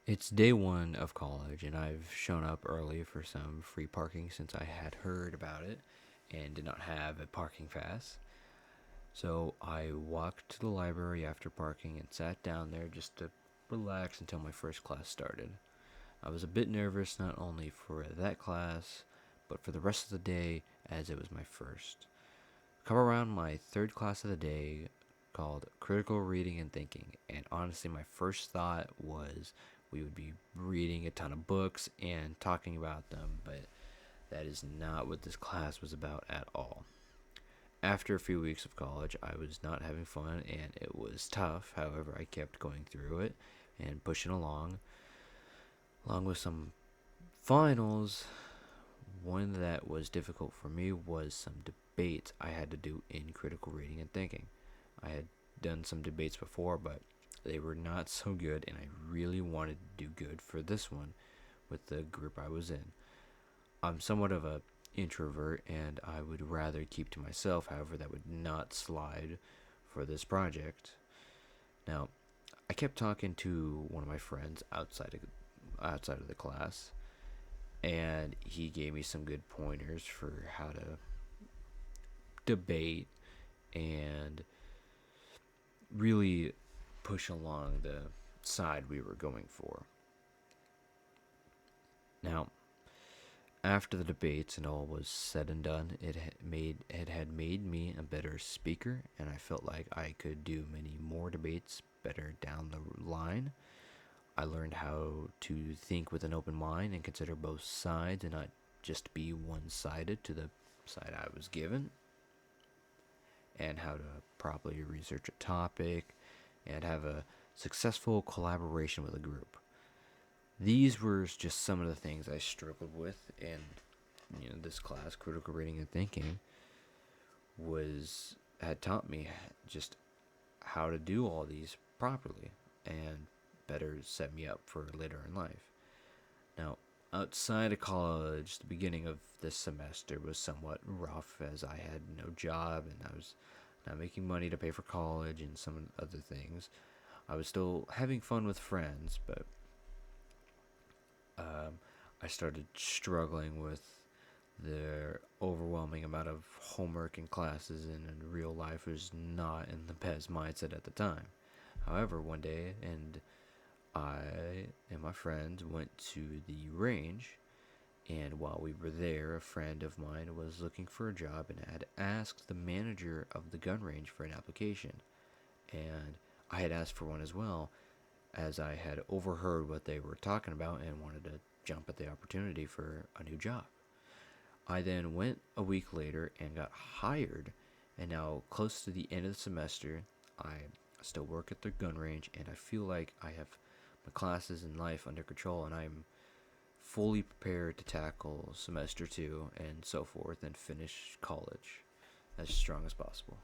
It's day one of college, and I've shown up early for some free parking since I had heard about it and did not have a parking pass. So I walked to the library after parking and sat down there just to relax until my first class started. I was a bit nervous not only for that class, but for the rest of the day as it was my first. Come around my third class of the day called Critical Reading and Thinking, and honestly, my first thought was we would be reading a ton of books and talking about them, but that is not what this class was about at all. After a few weeks of college, I was not having fun and it was tough. However, I kept going through it and pushing along. Along with some finals, one that was difficult for me was some debates I had to do in critical reading and thinking. I had done some debates before, but they were not so good, and I really wanted to do good for this one with the group I was in. I'm somewhat of a introvert, and I would rather keep to myself. However, that would not slide for this project. Now, I kept talking to one of my friends outside of the class, and he gave me some good pointers for how to debate and really push along the side we were going for. Now, after the debates and all was said and done, it had made me a better speaker, and I felt like I could do many more debates better down the line. I learned how to think with an open mind and consider both sides and not just be one sided to the side I was given, and how to properly research a topic and have a successful collaboration with a group. These were just some of the things I struggled with in this class. Critical reading and thinking was had taught me just how to do all these properly and better set me up for later in life. Now, outside of college, the beginning of this semester was somewhat rough as I had no job and I was not making money to pay for college and some other things. I was still having fun with friends, but um, I started struggling with the overwhelming amount of homework and classes, and in real life was not in the best mindset at the time. However, one day, and I and my friends went to the range, and while we were there, a friend of mine was looking for a job and had asked the manager of the gun range for an application. And I had asked for one as well, as I had overheard what they were talking about and wanted to jump at the opportunity for a new job. I then went a week later and got hired, and now close to the end of the semester, I still work at the gun range, and I feel like I have my classes and life under control, and I'm fully prepared to tackle semester two and so forth and finish college as strong as possible.